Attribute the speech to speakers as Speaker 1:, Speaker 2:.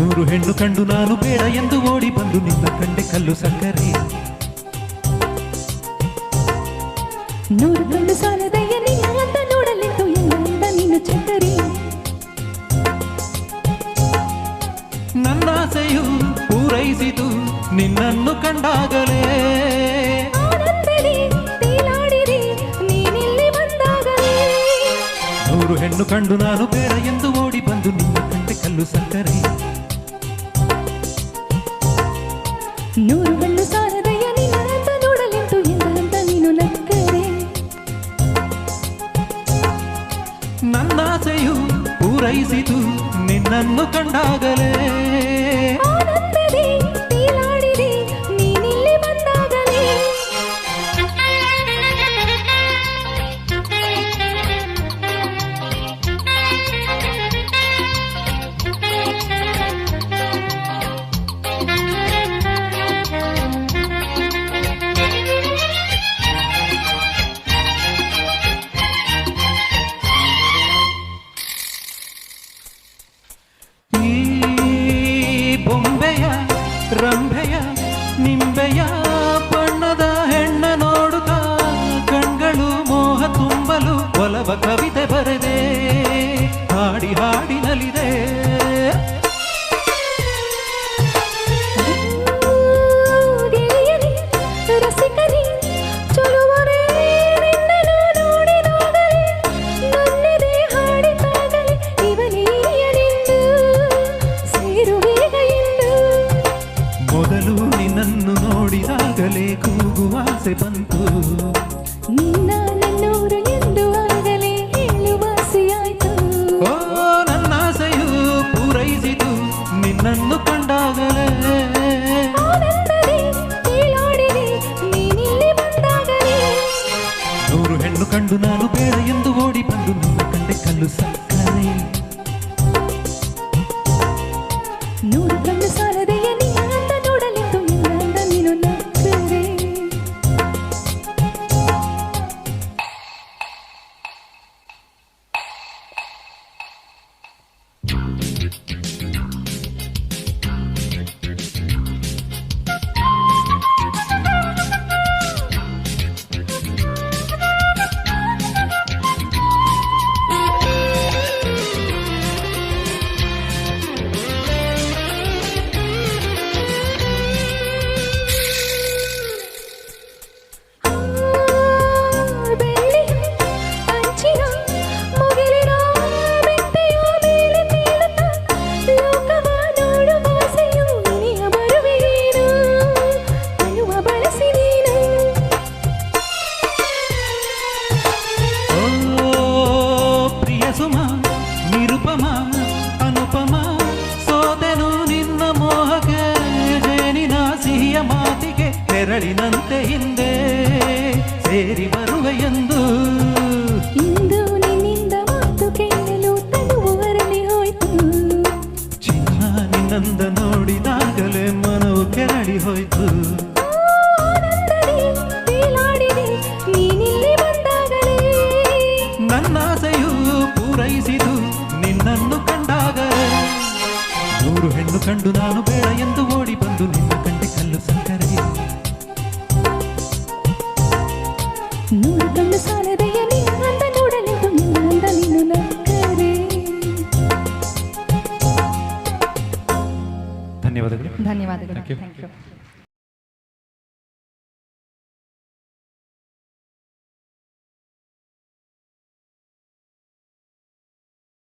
Speaker 1: ನೂರು ಹೆಣ್ಣು ಕಂಡು ನಾನು ಬೇಡ ಎಂದು ಓಡಿ ಬಂದು ನಿನ್ನ ಕಂಡೆ ಕಲ್ಲು ಸಕ್ಕರೆ.
Speaker 2: ನೂರು ಕಂಡು ಸಾಲದಯ್ಯ ನಿನ್ನ ಅಂತ ನೋಡಲೆಂದು ಎಂದ ನೀನು ಚಕ್ಕರೆ.
Speaker 1: ನನ್ನಾಸೆಯು ಪೂರೈಸಿತು ನಿನ್ನನ್ನು ಕಂಡಾಗಲೇ. ನೂರು ಹೆಣ್ಣು ಕಂಡು ನಾನು ಬೇಡ ಎಂದು ಓಡಿ ಬಂದು ನಿನ್ನ ಕಂಡೆ ಕಲ್ಲು ಸಕ್ಕರೆ.
Speaker 2: ನೂರು ಕಣ್ಣು ಸಾಲದಯ್ಯ ನಿನ್ನ ಅಂತ ನೋಡಲೆಂದು ಎಂದ ನೀನು ನಕ್ಕರೆ.
Speaker 1: ನನ್ನಾಸೆಯು ಪೂರೈಸಿತು ನಿನ್ನನ್ನು ಕಂಡಾಗಲೇ. ಬೊಂಬೆಯ ರಂಭೆಯ ನಿಂಬೆಯ ಬಣ್ಣದ ಹೆಣ್ಣ ನೋಡುತ್ತಾ ಕಣ್ಗಳು ಮೋಹ ತುಂಬಲು ಒಲವ ಕವಿತೆ ಬರೆದೆ ಹಾಡಿ ಹಾಡಿನಲಿದೆ. ಮೊದಲು ನಿನ್ನನ್ನು ನೋಡಿದಾಗಲೇ ಕೂಗುವಾಸೆ ಬಂತು.
Speaker 2: ನಿನ್ನ ನನ್ನೂರು ಎಂದು ಆಗಲೇ ಹೇಳುವಾಸೆಯಾಯಿತು.
Speaker 1: ಓ ನನ್ನಾಸೆಯು ಪೂರೈಸಿತು ನಿನ್ನನ್ನು ಕಂಡಾಗಲೇ. ನೂರು ಹೆಣ್ಣು ಕಂಡು ನಾನು ಬೇಡ ಎಂದು ಓಡಿ ಬಂದು ನಿನ್ನ ಕಂಡೆ ಕಲ್ಲು ಸಕ್ಕರೆ.
Speaker 2: ನೂರು ಕಣ್ಣು ಸಾಲದೆಯ ನಿನ್ನ ಅಂತ ನೋಡಲೆಂದು ಎಂದ ನೀನು ನಕ್ಕರೆ.
Speaker 1: ನಿರುಪಮ ಅನುಪಮ ಸೋದೆನು ನಿನ್ನ ಮೋಹಕ್ಕೆ ಜೇನಿನ ಸಿಹಿಯ ಮಾತಿಗೆ ನೆರಳಿನಂತೆ ಹಿಂದೆ ಸೇರಿ ಬರುವೆ ಎಂದು.
Speaker 2: ಇಂದು ನಿನ್ನಿಂದ ಮಾತು ಕೇಳಲು ತನುವರನೆ ಹೋಯ್ತು.
Speaker 1: ಚಿನ್ನ ನಿನ್ನಂದ ನೋಡಿದಾಗಲೇ ಮನವು ಕೆರಳಿ ಹೋಯ್ತು. ನನ್ನಾಸೆಯು ಪೂರೈಸಿದು ನಿನ್ನನ್ನು ಕಂಡಾಗಲೇ. ನೂರು ಹೆಣ್ಣು ಕಂಡು ನಾನು ಬೇಡ ಎಂದು ಓಡಿ ಬಂದು ನಿನ್ನ ಕಂಡೆ ಕಲ್ಲು ಸಕ್ಕರೆ.
Speaker 2: ನೂರು ಕಣ್ಣು ಸಾಲದೆಯ ನಿನ್ನ ಅಂತ ನೋಡಲೆಂದು ಎಂದ ನೀನು ನಕ್ಕರೆ.
Speaker 1: ಧನ್ಯವಾದಗಳು.
Speaker 2: ಧನ್ಯವಾದಗಳು.